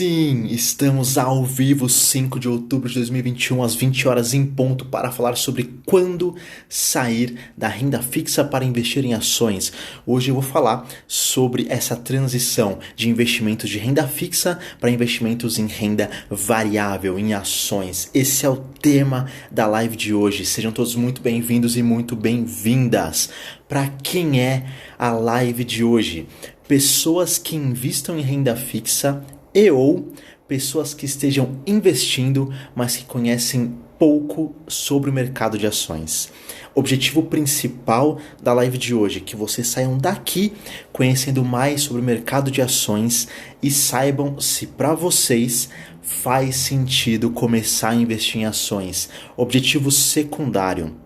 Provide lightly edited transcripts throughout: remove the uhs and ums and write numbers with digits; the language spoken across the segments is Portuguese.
Sim, estamos ao vivo, 5 de outubro de 2021, às 20 horas em ponto, para falar sobre quando sair da renda fixa para investir em ações. Hoje eu vou falar sobre essa transição de investimentos de renda fixa para investimentos em renda variável, em ações. Esse é o tema da live de hoje. Sejam todos muito bem-vindos e muito bem-vindas. Para quem é a live de hoje? Pessoas que investam em renda fixa e ou pessoas que estejam investindo, mas que conhecem pouco sobre o mercado de ações. O objetivo principal da live de hoje é que vocês saiam daqui conhecendo mais sobre o mercado de ações e saibam se para vocês faz sentido começar a investir em ações. Objetivo secundário: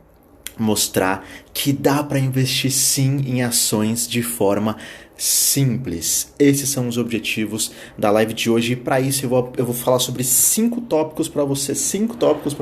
mostrar que dá para investir sim em ações de forma simples. Esses são os objetivos da live de hoje e para isso eu vou falar sobre 5 tópicos para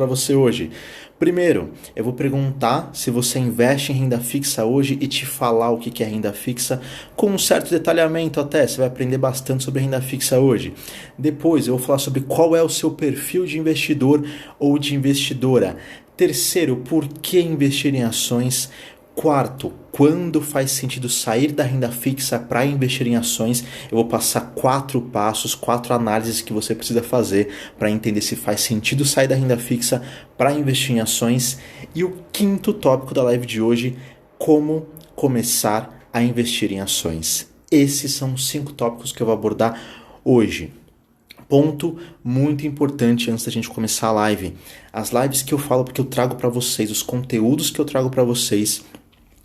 você hoje. Primeiro, eu vou perguntar se você investe em renda fixa hoje e te falar o que é renda fixa com um certo detalhamento até. Você vai aprender bastante sobre renda fixa hoje. Depois, eu vou falar sobre qual é o seu perfil de investidor ou de investidora. Terceiro, por que investir em ações? Quarto, quando faz sentido sair da renda fixa para investir em ações? Eu vou passar 4 passos, 4 análises que você precisa fazer para entender se faz sentido sair da renda fixa para investir em ações. E o quinto tópico da live de hoje: como começar a investir em ações. Esses são os 5 tópicos que eu vou abordar hoje. Ponto muito importante antes da gente começar a live: as lives que eu falo, porque eu trago para vocês, os conteúdos que eu trago para vocês,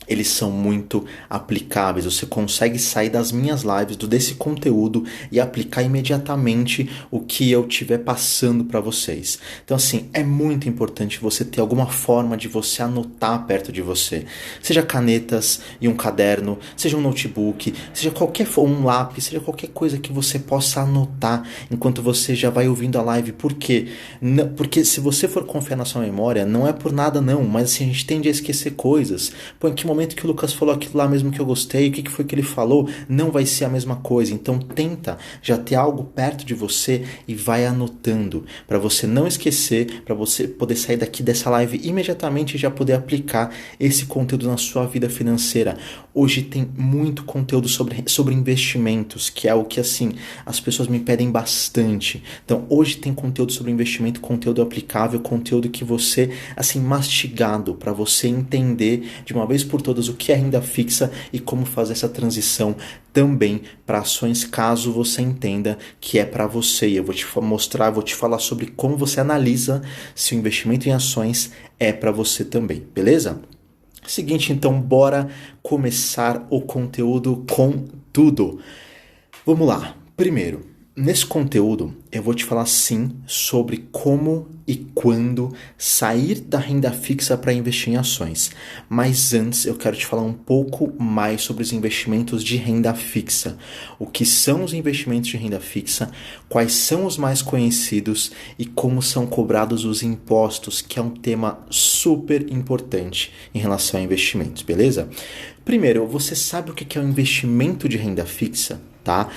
eles são muito aplicáveis. Você consegue sair das minhas lives, desse conteúdo, e aplicar imediatamente o que eu estiver passando para vocês. Então, assim, é muito importante você ter alguma forma de você anotar perto de você. Seja canetas e um caderno, seja um notebook, seja um lápis, seja qualquer coisa que você possa anotar enquanto você já vai ouvindo a live. Por quê? Porque se você for confiar na sua memória, não é por nada não, mas assim, a gente tende a esquecer coisas. Pô, em que momento que o Lucas falou aquilo lá mesmo que eu gostei, o que foi que ele falou, não vai ser a mesma coisa. Então tenta já ter algo perto de você e vai anotando, para você não esquecer, para você poder sair daqui dessa live imediatamente e já poder aplicar esse conteúdo na sua vida financeira. Hoje tem muito conteúdo sobre investimentos, que é o que assim as pessoas me pedem bastante. Então hoje tem conteúdo sobre investimento, conteúdo aplicável, conteúdo que você assim mastigado para você entender de uma vez por todas o que é renda fixa e como fazer essa transição também para ações, caso você entenda que é para você. Eu vou te mostrar, vou te falar sobre como você analisa se o investimento em ações é para você também, beleza? Seguinte, então, bora começar o conteúdo com tudo. Vamos lá. Primeiro, nesse conteúdo eu vou te falar sim sobre como e quando sair da renda fixa para investir em ações. Mas antes eu quero te falar um pouco mais sobre os investimentos de renda fixa. O que são os investimentos de renda fixa, quais são os mais conhecidos e como são cobrados os impostos, que é um tema super importante em relação a investimentos, beleza? Primeiro, você sabe o que é um investimento de renda fixa, tá?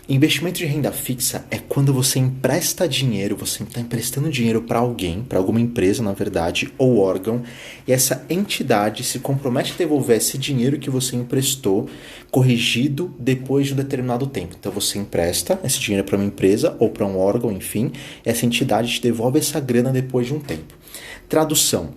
Investimento de renda fixa é quando você empresta dinheiro, você está emprestando dinheiro para alguém, para alguma empresa, na verdade, ou órgão, e essa entidade se compromete a devolver esse dinheiro que você emprestou, corrigido depois de um determinado tempo. Então você empresta esse dinheiro para uma empresa ou para um órgão, enfim, e essa entidade te devolve essa grana depois de um tempo. Tradução: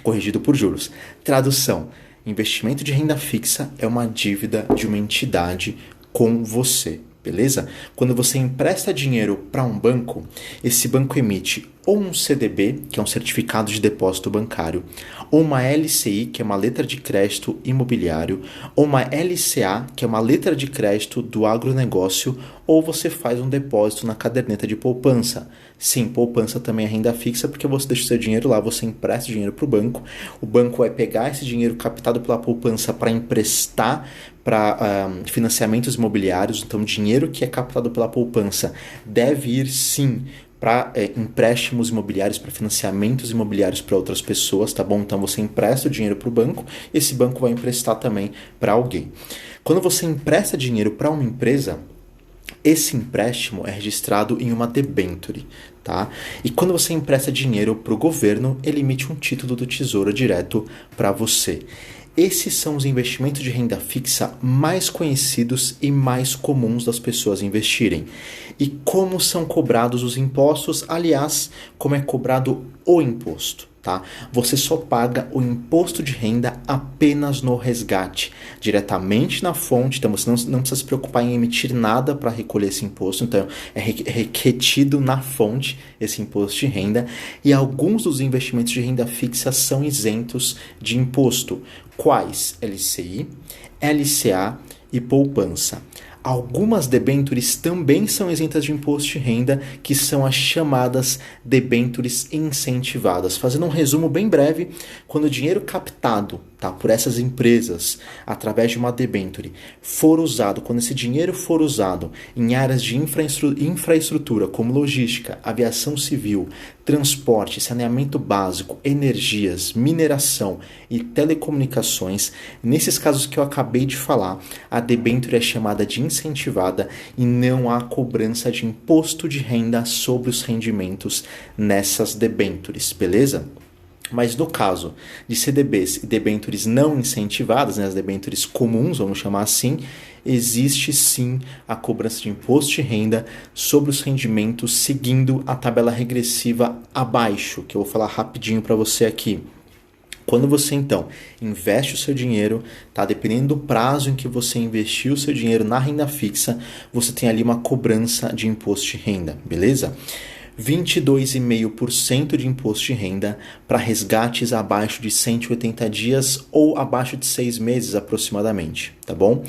corrigido por juros. Tradução: investimento de renda fixa é uma dívida de uma entidade com você. Beleza? Quando você empresta dinheiro para um banco, esse banco emite ou um CDB, que é um certificado de depósito bancário, ou uma LCI, que é uma letra de crédito imobiliário, ou uma LCA, que é uma letra de crédito do agronegócio, ou você faz um depósito na caderneta de poupança. Sim, poupança também é renda fixa, porque você deixa o seu dinheiro lá, você empresta dinheiro para o banco vai pegar esse dinheiro captado pela poupança para emprestar para financiamentos imobiliários. Então, dinheiro que é captado pela poupança deve ir sim para empréstimos imobiliários, para financiamentos imobiliários para outras pessoas, tá bom? Então você empresta o dinheiro para o banco, esse banco vai emprestar também para alguém. Quando você empresta dinheiro para uma empresa, Esse empréstimo é registrado em uma debenture, tá? E quando você empresta dinheiro para o governo, ele emite um título do Tesouro direto para você. Esses são os investimentos de renda fixa mais conhecidos e mais comuns das pessoas investirem. E como são cobrados os impostos? Aliás, como é cobrado o imposto? Tá? Você só paga o imposto de renda apenas no resgate, diretamente na fonte, então você não precisa se preocupar em emitir nada para recolher esse imposto, então é retido na fonte esse imposto de renda, e alguns dos investimentos de renda fixa são isentos de imposto. Quais? LCI, LCA e poupança. Algumas debêntures também são isentas de imposto de renda, que são as chamadas debêntures incentivadas. Fazendo um resumo bem breve, quando o dinheiro captado, tá, por essas empresas através de uma debênture for usado, quando esse dinheiro for usado em áreas de infraestrutura como logística, aviação civil, transporte, saneamento básico, energias, mineração e telecomunicações, nesses casos que eu acabei de falar, a debênture é chamada de incentivada e não há cobrança de imposto de renda sobre os rendimentos nessas debêntures, beleza? Mas no caso de CDBs e debêntures não incentivadas, né, as debêntures comuns, vamos chamar assim, existe sim a cobrança de imposto de renda sobre os rendimentos seguindo a tabela regressiva abaixo, que eu vou falar rapidinho para você aqui. Quando você, então, investe o seu dinheiro, tá? Dependendo do prazo em que você investiu o seu dinheiro na renda fixa, você tem ali uma cobrança de imposto de renda, beleza? 22,5% de imposto de renda para resgates abaixo de 180 dias ou abaixo de 6 meses aproximadamente, tá bom?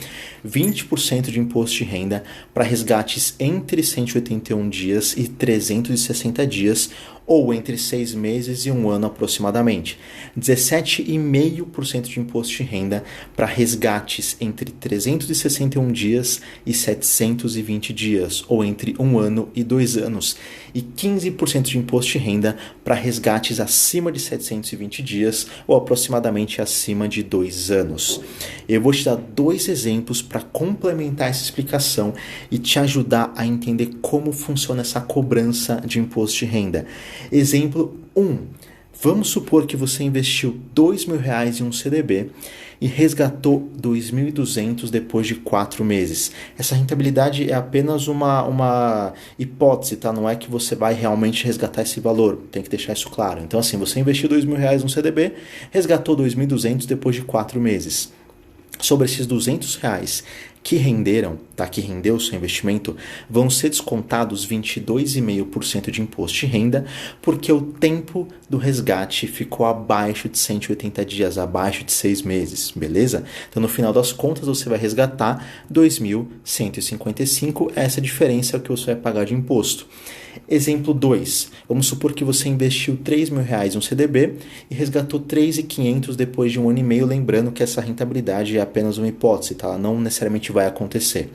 20% de imposto de renda para resgates entre 181 dias e 360 dias ou entre 6 meses e 1 ano aproximadamente. 17,5% de imposto de renda para resgates entre 361 dias e 720 dias, ou entre 1 ano e 2 anos. E 15% de imposto de renda para resgates acima de 720 dias, ou aproximadamente acima de 2 anos. Eu vou te dar 2 exemplos para complementar essa explicação e te ajudar a entender como funciona essa cobrança de imposto de renda. Exemplo 1. Vamos supor que você investiu R$2.000 em um CDB e resgatou 2.200 depois de 4 meses. Essa rentabilidade é apenas uma hipótese, tá? Não é que você vai realmente resgatar esse valor, tem que deixar isso claro. Então assim, você investiu R$2.000 no CDB, resgatou 2.200 depois de 4 meses. Sobre esses R$200 que renderam, tá? Que rendeu o seu investimento, vão ser descontados 22,5% de imposto de renda, porque o tempo do resgate ficou abaixo de 180 dias, abaixo de 6 meses, beleza? Então, no final das contas, você vai resgatar 2.155, essa diferença é o que você vai pagar de imposto. Exemplo 2, vamos supor que você investiu R$3.000 no CDB e resgatou 3.500 depois de 1 ano e meio, lembrando que essa rentabilidade é apenas uma hipótese, tá? Ela não necessariamente vai acontecer.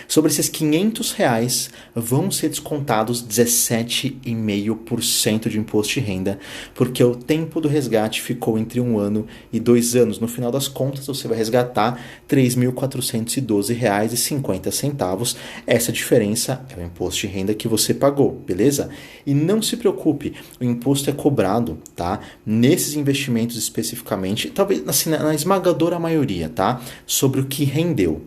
Sobre esses R$500 vão ser descontados 17,5% de imposto de renda, porque o tempo do resgate ficou entre 1 ano e 2 anos. No final das contas, você vai resgatar R$3.412,50. Essa diferença é o imposto de renda que você pagou, beleza? E não se preocupe, o imposto é cobrado, tá? Nesses investimentos especificamente, talvez assim, na esmagadora maioria, tá? Sobre o que rendeu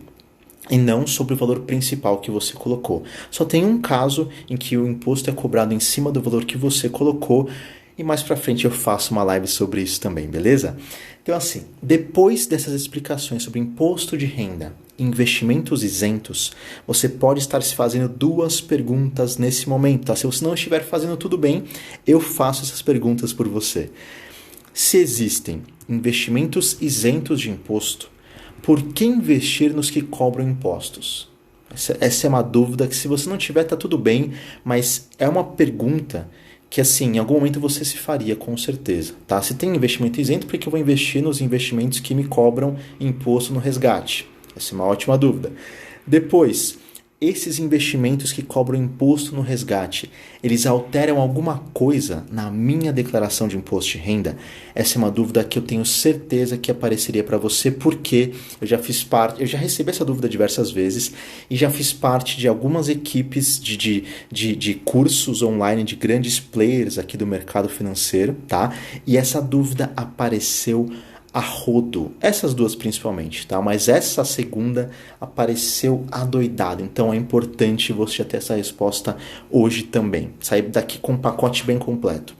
e não sobre o valor principal que você colocou. Só tem um caso em que o imposto é cobrado em cima do valor que você colocou, e mais pra frente eu faço uma live sobre isso também, beleza? Então assim, depois dessas explicações sobre imposto de renda e investimentos isentos, você pode estar se fazendo 2 perguntas nesse momento, tá? Se você não estiver fazendo tudo bem, eu faço essas perguntas por você. Se existem investimentos isentos de imposto, por que investir nos que cobram impostos? Essa é uma dúvida que, se você não tiver, tá tudo bem, mas é uma pergunta que, assim, em algum momento você se faria, com certeza, tá? Se tem investimento isento, por que eu vou investir nos investimentos que me cobram imposto no resgate? Essa é uma ótima dúvida. Depois, esses investimentos que cobram imposto no resgate, eles alteram alguma coisa na minha declaração de imposto de renda? Essa é uma dúvida que eu tenho certeza que apareceria para você, porque eu já recebi essa dúvida diversas vezes e já fiz parte de algumas equipes de cursos online de grandes players aqui do mercado financeiro, tá? E essa dúvida apareceu a rodo, essas duas principalmente, tá? Mas essa segunda apareceu adoidado, então é importante você ter essa resposta hoje também, sair daqui com um pacote bem completo.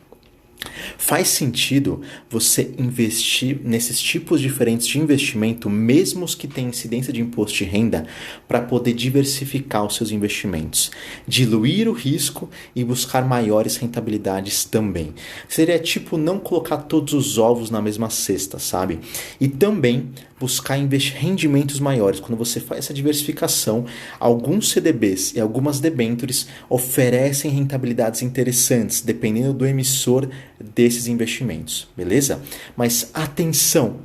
Faz sentido você investir nesses tipos diferentes de investimento, mesmo os que têm incidência de imposto de renda, para poder diversificar os seus investimentos, diluir o risco e buscar maiores rentabilidades também. Seria tipo não colocar todos os ovos na mesma cesta, sabe? E também buscar rendimentos maiores. Quando você faz essa diversificação, alguns CDBs e algumas debêntures oferecem rentabilidades interessantes, dependendo do emissor desses investimentos, beleza? Mas atenção,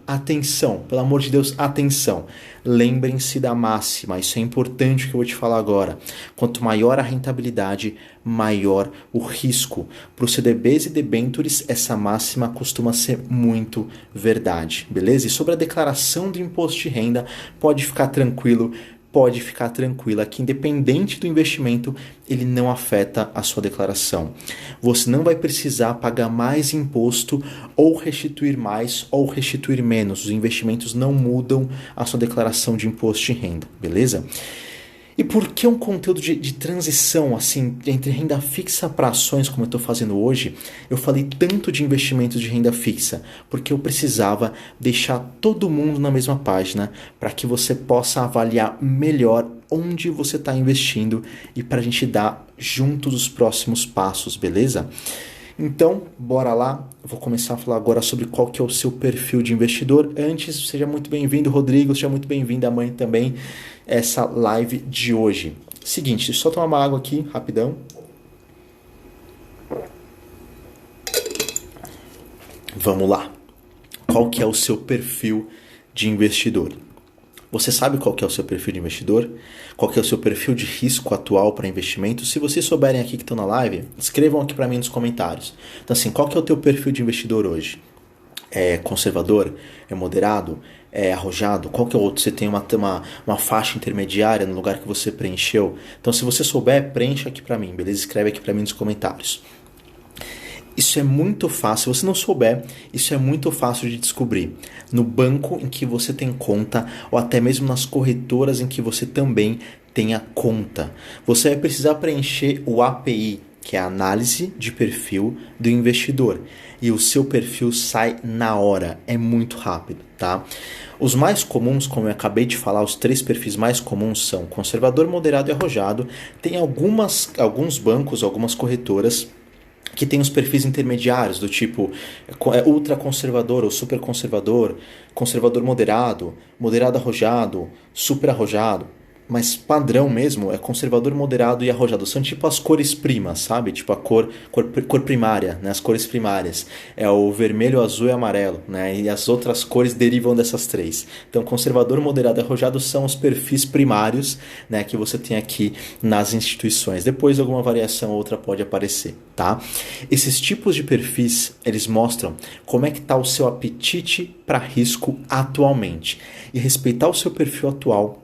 pelo amor de Deus, atenção. Lembrem-se da máxima, isso é importante o que eu vou te falar agora. Quanto maior a rentabilidade, maior o risco. Para os CDBs e debêntures, essa máxima costuma ser muito verdade, beleza? E sobre a declaração do imposto de renda, pode ficar tranquila que independente do investimento, ele não afeta a sua declaração. Você não vai precisar pagar mais imposto ou restituir mais ou restituir menos. Os investimentos não mudam a sua declaração de imposto de renda, beleza? E por que um conteúdo de transição assim entre renda fixa para ações, como eu estou fazendo hoje? Eu falei tanto de investimentos de renda fixa porque eu precisava deixar todo mundo na mesma página para que você possa avaliar melhor onde você está investindo e para a gente dar juntos os próximos passos, beleza? Então, bora lá. Eu vou começar a falar agora sobre qual que é o seu perfil de investidor. Antes, seja muito bem-vindo, Rodrigo, seja muito bem-vindo, a mãe também, essa live de hoje. Seguinte, deixa eu só tomar uma água aqui, rapidão. Vamos lá. Qual que é o seu perfil de investidor? Você sabe qual que é o seu perfil de investidor? Qual que é o seu perfil de risco atual para investimento? Se vocês souberem aqui que estão na live, escrevam aqui para mim nos comentários. Então assim, qual que é o teu perfil de investidor hoje? É conservador? É moderado? É arrojado? Qual que é o outro? Você tem uma faixa intermediária no lugar que você preencheu? Então se você souber, preencha aqui para mim, beleza? Escreve aqui para mim nos comentários. Isso é muito fácil, se você não souber, isso é muito fácil de descobrir. No banco em que você tem conta ou até mesmo nas corretoras em que você também tenha conta. Você vai precisar preencher o API, que é a análise de perfil do investidor. E o seu perfil sai na hora, é muito rápido, tá? Os mais comuns, como eu acabei de falar, os 3 perfis mais comuns são conservador, moderado e arrojado. Tem alguns bancos, algumas corretoras que tem os perfis intermediários do tipo ultra conservador ou super conservador, conservador moderado, moderado arrojado, super arrojado. Mas padrão mesmo é conservador, moderado e arrojado. São tipo as cores primas, sabe? Tipo a cor primária, né? As cores primárias. É o vermelho, azul e amarelo, né? E as outras cores derivam dessas 3. Então, conservador, moderado e arrojado são os perfis primários, né? Que você tem aqui nas instituições. Depois, alguma variação ou outra pode aparecer, tá? Esses tipos de perfis, eles mostram como é que está o seu apetite para risco atualmente. E respeitar o seu perfil atual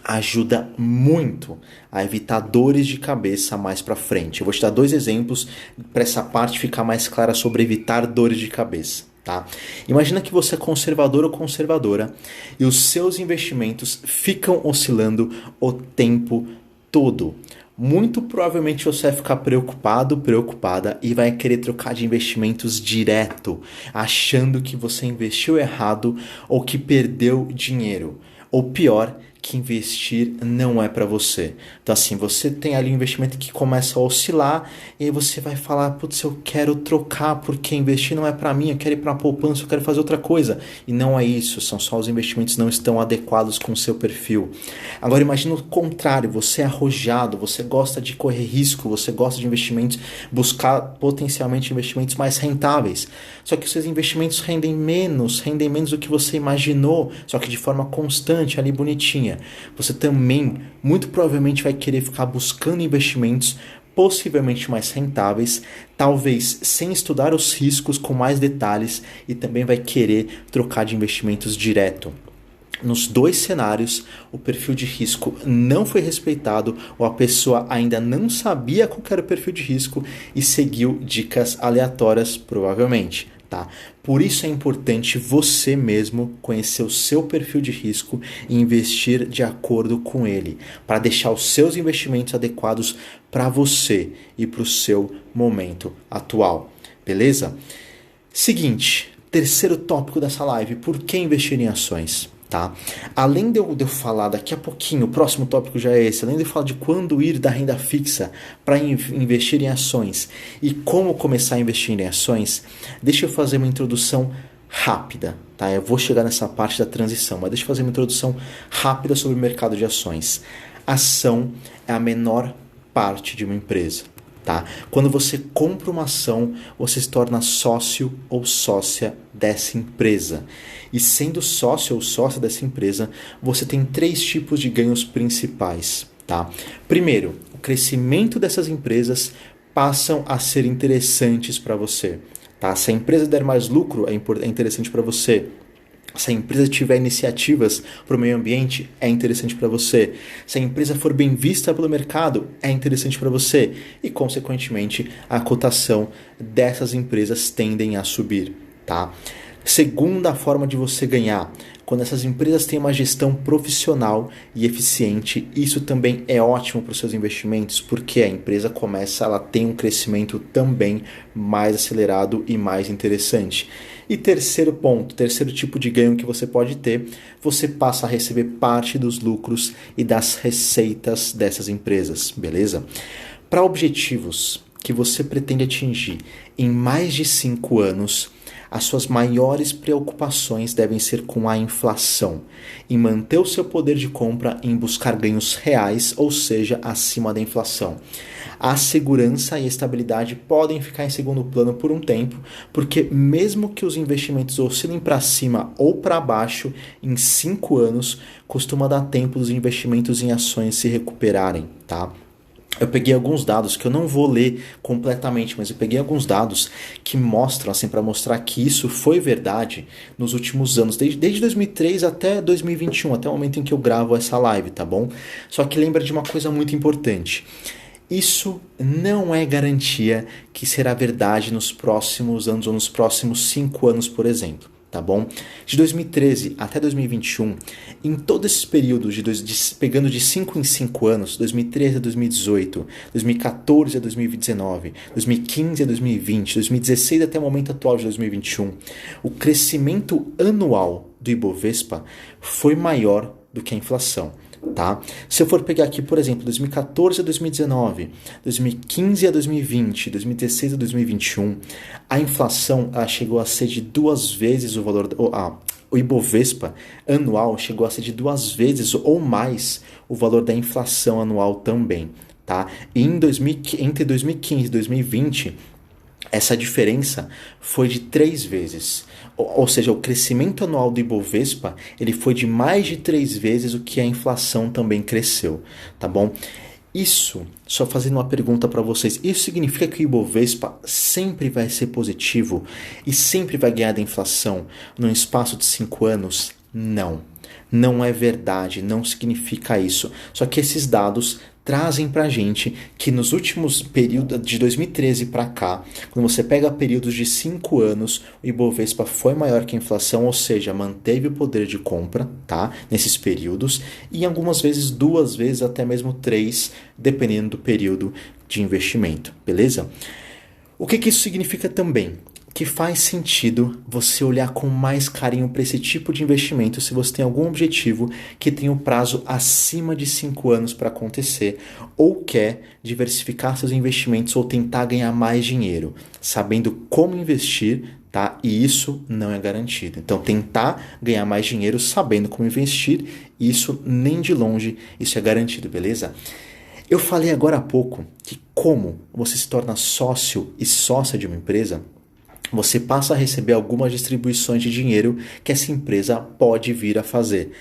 ajuda muito a evitar dores de cabeça mais para frente. Eu vou te dar 2 exemplos para essa parte ficar mais clara sobre evitar dores de cabeça. Tá? Imagina que você é conservador ou conservadora e os seus investimentos ficam oscilando o tempo todo. Muito provavelmente você vai ficar preocupada e vai querer trocar de investimentos direto, achando que você investiu errado ou que perdeu dinheiro. Ou pior, que investir não é para você. Então assim, você tem ali um investimento que começa a oscilar e aí você vai falar, putz, eu quero trocar porque investir não é para mim, eu quero ir para a poupança, eu quero fazer outra coisa. E não é isso, são só os investimentos que não estão adequados com o seu perfil. Agora imagina o contrário, você é arrojado, você gosta de correr risco, você gosta de investimentos, buscar potencialmente investimentos mais rentáveis. Só que os seus investimentos rendem menos do que você imaginou, só que de forma constante, ali bonitinha. companhia, você também muito provavelmente vai querer ficar buscando investimentos possivelmente mais rentáveis, talvez sem estudar os riscos com mais detalhes e também vai querer trocar de investimentos direto. Nos dois cenários, o perfil de risco não foi respeitado ou a pessoa ainda não sabia qual era o perfil de risco e seguiu dicas aleatórias, provavelmente. Tá? Por isso é importante você mesmo conhecer o seu perfil de risco e investir de acordo com ele, para deixar os seus investimentos adequados para você e para o seu momento atual. Beleza? Seguinte, terceiro tópico dessa live, por que investir em ações? Tá? Além de eu falar daqui a pouquinho, o próximo tópico já é esse, além de eu falar de quando ir da renda fixa para investir em ações e como começar a investir em ações, deixa eu fazer uma introdução rápida, tá? Eu vou chegar nessa parte da transição, mas deixa eu fazer uma introdução rápida sobre o mercado de ações. Ação é a menor parte de uma empresa. Tá? Quando você compra uma ação, você se torna sócio ou sócia dessa empresa. E sendo sócio ou sócia dessa empresa, você tem 3 tipos de ganhos principais. Tá? Primeiro, o crescimento dessas empresas passam a ser interessantes para você. Tá? Se a empresa der mais lucro, é interessante para você. Se a empresa tiver iniciativas para o meio ambiente, é interessante para você. Se a empresa for bem vista pelo mercado, é interessante para você. E, consequentemente, a cotação dessas empresas tendem a subir. Tá? Segunda forma de você ganhar, quando essas empresas têm uma gestão profissional e eficiente, isso também é ótimo para os seus investimentos, porque a empresa ela tem um crescimento também mais acelerado e mais interessante. E terceiro ponto, terceiro tipo de ganho que você pode ter, você passa a receber parte dos lucros e das receitas dessas empresas, beleza? Para objetivos que você pretende atingir em mais de 5 anos, as suas maiores preocupações devem ser com a inflação, em manter o seu poder de compra e em buscar ganhos reais, ou seja, acima da inflação. A segurança e a estabilidade podem ficar em segundo plano por um tempo, porque mesmo que os investimentos oscilem para cima ou para baixo, em 5 anos costuma dar tempo dos investimentos em ações se recuperarem, tá? Eu peguei alguns dados que eu não vou ler completamente, mas eu peguei alguns dados que mostram, assim, para mostrar que isso foi verdade nos últimos anos, desde 2003 até 2021, até o momento em que eu gravo essa live, tá bom? Só que lembra de uma coisa muito importante. Isso não é garantia que será verdade nos próximos anos ou nos próximos 5 anos, por exemplo. Tá bom? De 2013 até 2021, em todo esse período, pegando de 5 em 5 anos, 2013 a 2018, 2014 a 2019, 2015 a 2020, 2016 até o momento atual de 2021, o crescimento anual do Ibovespa foi maior do que a inflação. Tá? Se eu for pegar aqui, por exemplo, 2014 a 2019, 2015 a 2020, 2016 a 2021, a inflação chegou a ser de 2 vezes o valor, o Ibovespa anual chegou a ser de 2 vezes ou mais o valor da inflação anual também. Tá? E entre 2015 e 2020, essa diferença foi de 3 vezes. Ou seja, o crescimento anual do Ibovespa ele foi de mais de 3 vezes o que a inflação também cresceu. Tá bom? Isso, só fazendo uma pergunta para vocês, isso significa que o Ibovespa sempre vai ser positivo e sempre vai ganhar da inflação num espaço de 5 anos? Não. Não é verdade, não significa isso. Só que esses dados trazem pra gente que nos últimos períodos, de 2013 para cá, quando você pega períodos de 5 anos, o Ibovespa foi maior que a inflação, ou seja, manteve o poder de compra, tá? Nesses períodos, e algumas vezes 2 vezes, até mesmo 3, dependendo do período de investimento, beleza? O que isso significa também? Que faz sentido você olhar com mais carinho para esse tipo de investimento se você tem algum objetivo que tem um prazo acima de 5 anos para acontecer ou quer diversificar seus investimentos ou tentar ganhar mais dinheiro, sabendo como investir, tá? E isso não é garantido. Então, tentar ganhar mais dinheiro sabendo como investir, isso nem de longe isso é garantido, beleza? Eu falei agora há pouco que como você se torna sócio e sócia de uma empresa. você passa a receber algumas distribuições de dinheiro que essa empresa pode vir a fazer.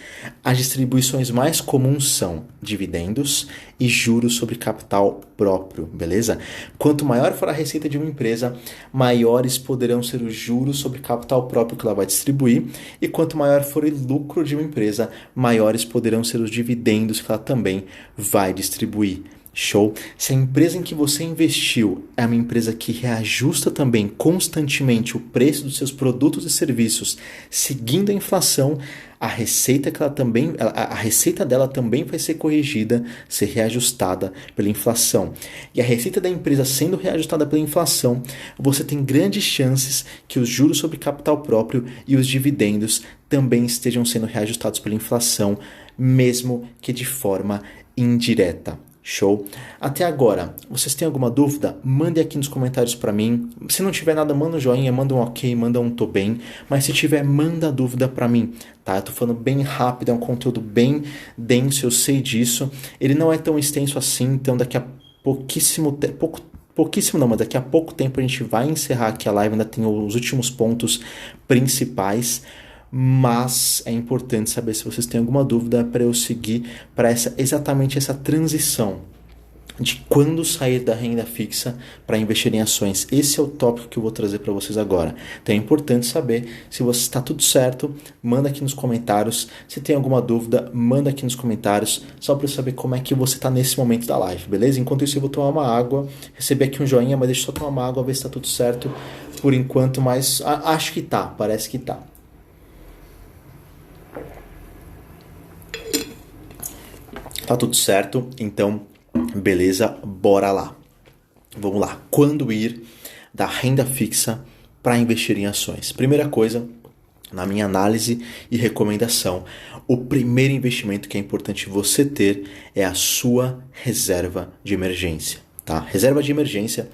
As distribuições mais comuns são dividendos e juros sobre capital próprio, beleza? Quanto maior for a receita de uma empresa, maiores poderão ser os juros sobre capital próprio que ela vai distribuir, e quanto maior for o lucro de uma empresa, maiores poderão ser os dividendos que ela também vai distribuir. Show? Se a empresa em que você investiu é uma empresa que reajusta também constantemente o preço dos seus produtos e serviços, seguindo a inflação, a receita dela também vai ser corrigida, ser reajustada pela inflação. E a receita da empresa sendo reajustada pela inflação, você tem grandes chances que os juros sobre capital próprio e os dividendos também estejam sendo reajustados pela inflação, mesmo que de forma indireta. Show? Até agora, vocês têm alguma dúvida? Mande aqui nos comentários para mim. Se não tiver nada, manda um joinha, manda um ok, manda um tô bem. Mas se tiver, manda a dúvida para mim, tá? Eu tô falando bem rápido, é um conteúdo bem denso, eu sei disso. Ele não é tão extenso assim, então daqui a mas daqui a pouco tempo a gente vai encerrar aqui a live, ainda tem os últimos pontos principais. Mas é importante saber se vocês têm alguma dúvida para eu seguir para exatamente essa transição de quando sair da renda fixa para investir em ações. Esse é o tópico que eu vou trazer para vocês agora. Então é importante saber se você está tudo certo, manda aqui nos comentários. Se tem alguma dúvida, manda aqui nos comentários, só para eu saber como é que você está nesse momento da live, beleza? Enquanto isso eu vou tomar uma água, receber aqui um joinha, mas deixa eu só tomar uma água, ver se está tudo certo por enquanto, mas acho que tá, parece que tá. Tá tudo certo, então beleza, bora lá. Vamos lá, quando ir da renda fixa para investir em ações? Primeira coisa, na minha análise e recomendação, o primeiro investimento que é importante você ter é a sua reserva de emergência, tá? Reserva de emergência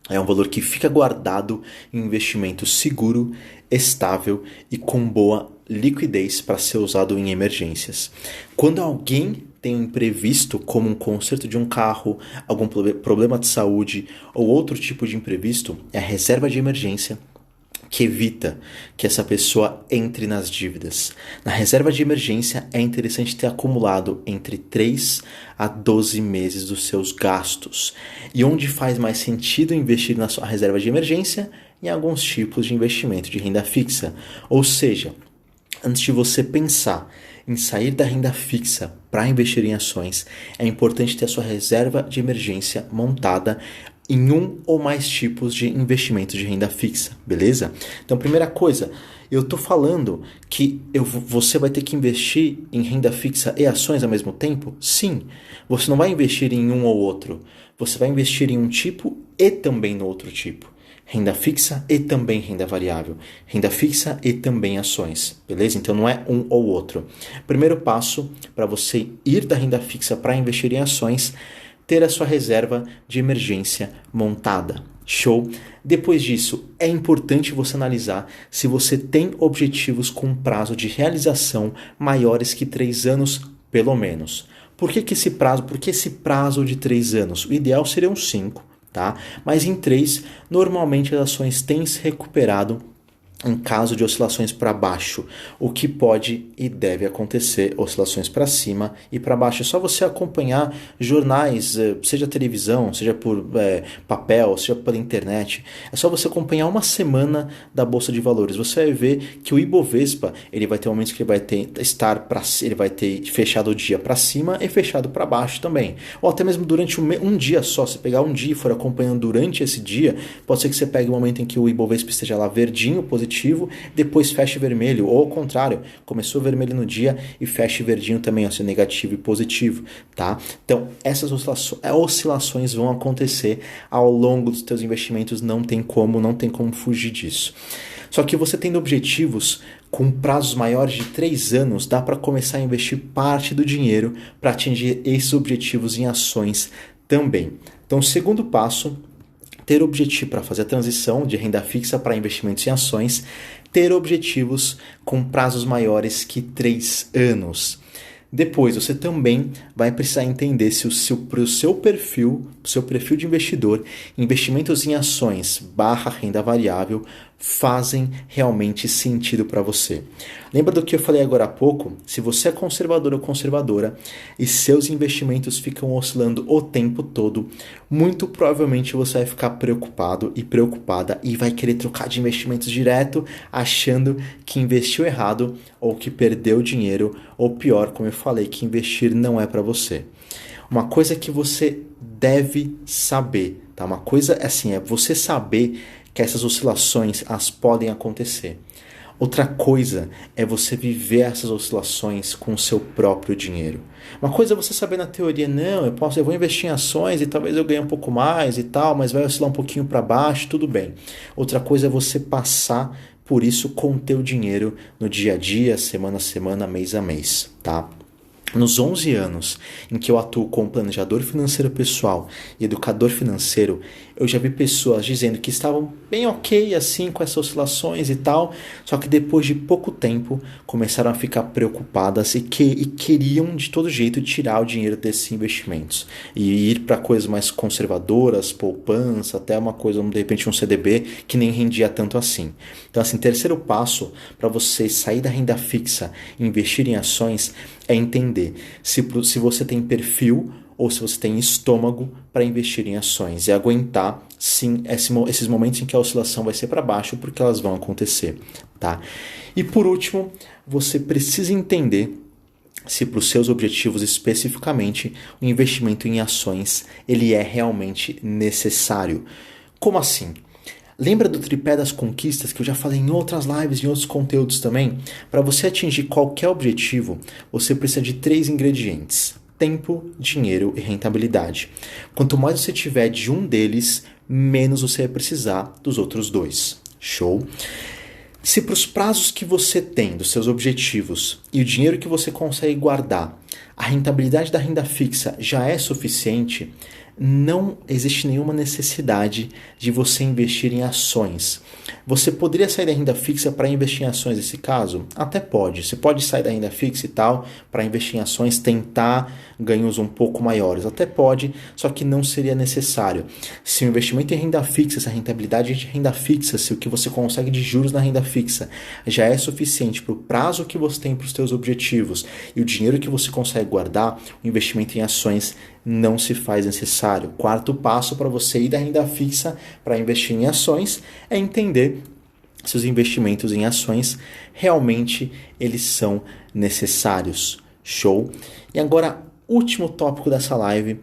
é um valor que fica guardado em um investimento seguro, estável e com boa liquidez para ser usado em emergências. Quando alguém tem um imprevisto, como um conserto de um carro, algum problema de saúde ou outro tipo de imprevisto, é a reserva de emergência que evita que essa pessoa entre nas dívidas. Na reserva de emergência é interessante ter acumulado entre 3 a 12 meses dos seus gastos. E onde faz mais sentido investir na sua reserva de emergência? Em alguns tipos de investimento de renda fixa. Ou seja, antes de você pensar em sair da renda fixa para investir em ações, é importante ter a sua reserva de emergência montada em um ou mais tipos de investimentos de renda fixa, beleza? Então, primeira coisa, eu estou falando que você vai ter que investir em renda fixa e ações ao mesmo tempo? Sim, você não vai investir em um ou outro, você vai investir em um tipo e também no outro tipo. Renda fixa e também renda variável. Renda fixa e também ações, beleza? Então não é um ou outro. Primeiro passo para você ir da renda fixa para investir em ações, ter a sua reserva de emergência montada. Show? Depois disso, é importante você analisar se você tem objetivos com prazo de realização maiores que 3 anos, pelo menos. Por que esse prazo? Por que esse prazo de 3 anos? O ideal seriam 5. Tá? Mas em 3, normalmente as ações têm se recuperado em caso de oscilações para baixo, o que pode e deve acontecer, oscilações para cima e para baixo. É só você acompanhar jornais, seja televisão, seja por papel, seja pela internet. É só você acompanhar uma semana da Bolsa de Valores. Você vai ver que o Ibovespa, ele vai ter momentos que ele vai ter fechado o dia para cima e fechado para baixo também. Ou até mesmo durante um dia só, se pegar um dia e for acompanhando durante esse dia, pode ser que você pegue um momento em que o Ibovespa esteja lá verdinho, positivo, depois feche vermelho, ou ao contrário, começou vermelho no dia e feche verdinho também, ó, negativo e positivo, tá? Então, essas oscilações vão acontecer ao longo dos teus investimentos, não tem como fugir disso. Só que você tendo objetivos com prazos maiores de 3 anos, dá para começar a investir parte do dinheiro para atingir esses objetivos em ações também. Então, o segundo passo, ter objetivo para fazer a transição de renda fixa para investimentos em ações, ter objetivos com prazos maiores que 3 anos. Depois, você também vai precisar entender se para o seu perfil de investidor, investimentos em ações / renda variável fazem realmente sentido para você. Lembra do que eu falei agora há pouco? Se você é conservador ou conservadora e seus investimentos ficam oscilando o tempo todo, muito provavelmente você vai ficar preocupado e preocupada e vai querer trocar de investimentos direto, achando que investiu errado ou que perdeu dinheiro, ou pior, como eu falei, que investir não é para você. Uma coisa que você deve saber, tá? Uma coisa assim, é você saber que essas oscilações as podem acontecer. Outra coisa é você viver essas oscilações com o seu próprio dinheiro. Uma coisa é você saber na teoria, não, eu vou investir em ações e talvez eu ganhe um pouco mais e tal, mas vai oscilar um pouquinho para baixo, tudo bem. Outra coisa é você passar por isso com o teu dinheiro no dia a dia, semana a semana, mês a mês, tá? Nos 11 anos em que eu atuo como planejador financeiro pessoal e educador financeiro, eu já vi pessoas dizendo que estavam bem ok assim com essas oscilações e tal, só que depois de pouco tempo começaram a ficar preocupadas e queriam de todo jeito tirar o dinheiro desses investimentos e ir para coisas mais conservadoras, poupança, até uma coisa, de repente um CDB que nem rendia tanto assim. Então assim, terceiro passo para você sair da renda fixa e investir em ações é entender se você tem perfil ou se você tem estômago para investir em ações e aguentar, sim, esses momentos em que a oscilação vai ser para baixo, porque elas vão acontecer, tá? E por último, você precisa entender se para os seus objetivos especificamente o investimento em ações ele é realmente necessário. Como assim? Lembra do tripé das conquistas que eu já falei em outras lives e em outros conteúdos também? Para você atingir qualquer objetivo, você precisa de 3 ingredientes: tempo, dinheiro e rentabilidade. Quanto mais você tiver de um deles, menos você vai precisar dos outros 2. Show? Se para os prazos que você tem dos seus objetivos e o dinheiro que você consegue guardar, a rentabilidade da renda fixa já é suficiente, não existe nenhuma necessidade de você investir em ações. Você poderia sair da renda fixa para investir em ações nesse caso? Até pode. Você pode sair da renda fixa e tal para investir em ações, tentar ganhos um pouco maiores. Até pode, só que não seria necessário. Se o investimento em renda fixa, se a rentabilidade de renda fixa, se o que você consegue de juros na renda fixa já é suficiente para o prazo que você tem para os seus objetivos e o dinheiro que você consegue guardar, o investimento em ações não se faz necessário. Quarto passo para você ir da renda fixa para investir em ações é entender se os investimentos em ações realmente eles são necessários. Show? E agora, último tópico dessa live,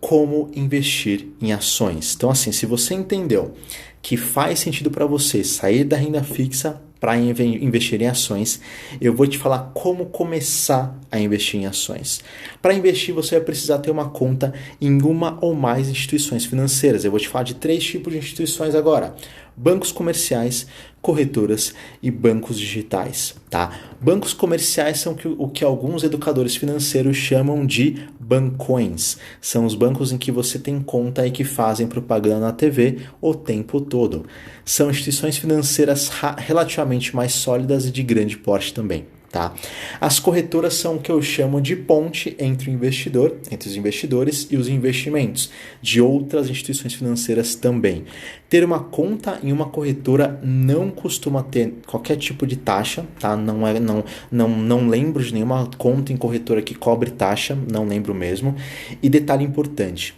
como investir em ações. Então assim, se você entendeu que faz sentido para você sair da renda fixa para investir em ações, eu vou te falar como começar a investir em ações. Para investir, você vai precisar ter uma conta em uma ou mais instituições financeiras. Eu vou te falar de 3 tipos de instituições agora: bancos comerciais, corretoras e bancos digitais, tá? Bancos comerciais são o que alguns educadores financeiros chamam de bancões. São os bancos em que você tem conta e que fazem propaganda na TV o tempo todo. São instituições financeiras relativamente mais sólidas e de grande porte também. Tá? As corretoras são o que eu chamo de ponte entre o investidor, entre os investidores e os investimentos de outras instituições financeiras também. Ter uma conta em uma corretora não costuma ter qualquer tipo de taxa, tá? Não lembro de nenhuma conta em corretora que cobre taxa, não lembro mesmo. E detalhe importante: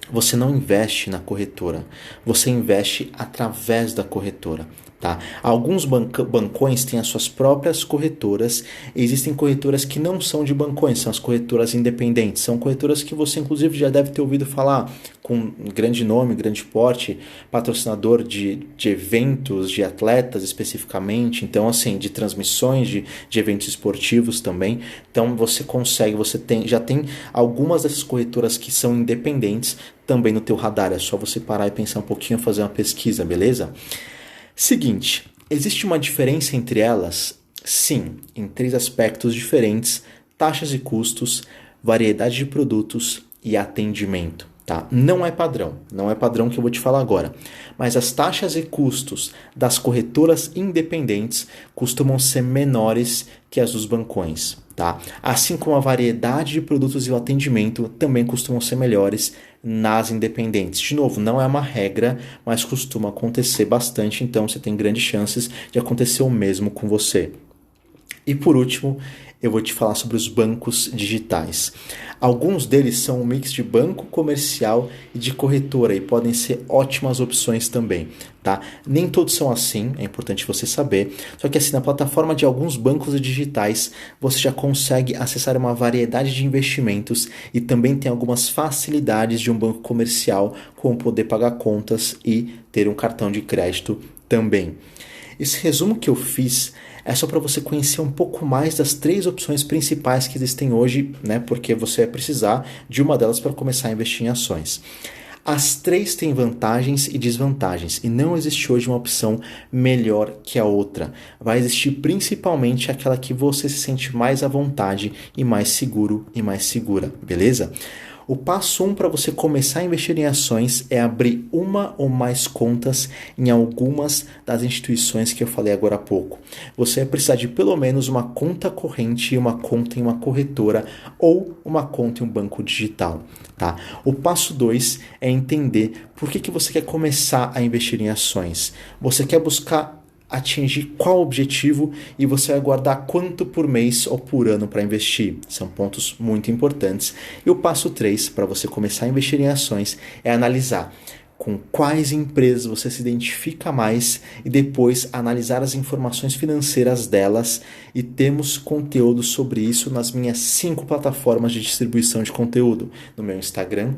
você não investe na corretora, você investe através da corretora. Tá? Alguns bancões têm as suas próprias corretoras. Existem corretoras que não são de bancões, são as corretoras independentes. São corretoras que você inclusive já deve ter ouvido falar, com grande nome, grande porte, patrocinador de eventos, de atletas especificamente, então assim, de transmissões de eventos esportivos também. Então já tem algumas dessas corretoras que são independentes também no teu radar. É só você parar e pensar um pouquinho, fazer uma pesquisa, beleza? Seguinte, existe uma diferença entre elas? Sim, em 3 aspectos diferentes: taxas e custos, variedade de produtos e atendimento. Tá? Não é padrão que eu vou te falar agora, mas as taxas e custos das corretoras independentes costumam ser menores que as dos bancões. tá? Assim como a variedade de produtos e o atendimento também costumam ser melhores nas independentes. De novo, não é uma regra, mas costuma acontecer bastante, então você tem grandes chances de acontecer o mesmo com você. E por último, eu vou te falar sobre os bancos digitais. Alguns deles são um mix de banco comercial e de corretora e podem ser ótimas opções também, tá? Nem todos são assim, é importante você saber. Só que assim, na plataforma de alguns bancos digitais, você já consegue acessar uma variedade de investimentos e também tem algumas facilidades de um banco comercial, como poder pagar contas e ter um cartão de crédito também. Esse resumo que eu fiz é só para você conhecer um pouco mais das 3 opções principais que existem hoje, né? Porque você vai precisar de uma delas para começar a investir em ações. As 3 têm vantagens e desvantagens e não existe hoje uma opção melhor que a outra. Vai existir principalmente aquela que você se sente mais à vontade e mais seguro e mais segura, beleza? O passo 1 para você começar a investir em ações é abrir uma ou mais contas em algumas das instituições que eu falei agora há pouco. Você vai precisar de pelo menos uma conta corrente e uma conta em uma corretora ou uma conta em um banco digital. Tá? O passo 2 é entender por que você quer começar a investir em ações. Você quer buscar atingir qual objetivo e você vai guardar quanto por mês ou por ano para investir. São pontos muito importantes. E o passo 3 para você começar a investir em ações é analisar com quais empresas você se identifica mais e depois analisar as informações financeiras delas, e temos conteúdo sobre isso nas minhas 5 plataformas de distribuição de conteúdo, no meu Instagram,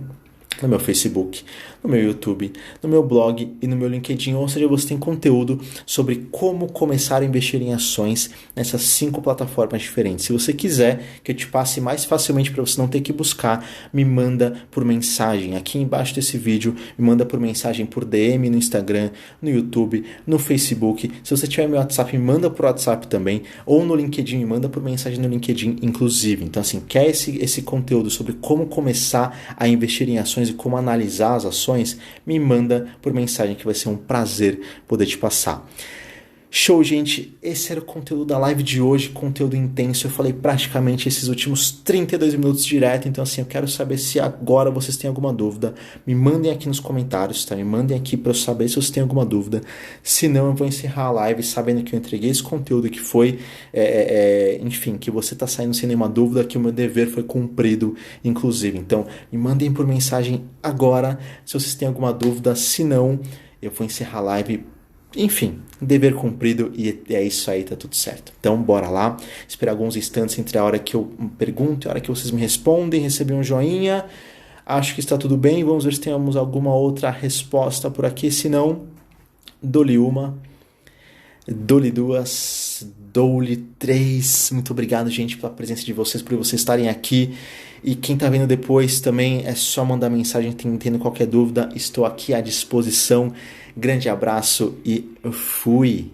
no meu Facebook, no meu YouTube, no meu blog e no meu LinkedIn, ou seja, você tem conteúdo sobre como começar a investir em ações nessas 5 plataformas diferentes. Se você quiser que eu te passe mais facilmente para você não ter que buscar, me manda por mensagem aqui embaixo desse vídeo, me manda por mensagem por DM no Instagram, no YouTube, no Facebook. Se você tiver meu WhatsApp, me manda por WhatsApp também, ou no LinkedIn, me manda por mensagem no LinkedIn, inclusive. Então, assim, quer esse conteúdo sobre como começar a investir em ações e como analisar as ações, me manda por mensagem que vai ser um prazer poder te passar. Show, gente, esse era o conteúdo da live de hoje, conteúdo intenso. Eu falei praticamente esses últimos 32 minutos direto, então assim, eu quero saber se agora vocês têm alguma dúvida. Me mandem aqui nos comentários, tá? Me mandem aqui para eu saber se vocês têm alguma dúvida. Se não, eu vou encerrar a live sabendo que eu entreguei esse conteúdo, que foi, enfim, que você tá saindo sem nenhuma dúvida, que o meu dever foi cumprido, inclusive. Então, me mandem por mensagem agora se vocês têm alguma dúvida. Se não, eu vou encerrar a live. Enfim, dever cumprido, e é isso aí, tá tudo certo. Então, bora lá, esperar alguns instantes entre a hora que eu pergunto e a hora que vocês me respondem, receber um joinha. Acho que está tudo bem, vamos ver se temos alguma outra resposta por aqui. Se não, dou-lhe uma, dou-lhe duas, dou-lhe 3. Muito obrigado, gente, pela presença de vocês, por vocês estarem aqui. E quem tá vendo depois também é só mandar mensagem, tendo qualquer dúvida. Estou aqui à disposição. Grande abraço e fui!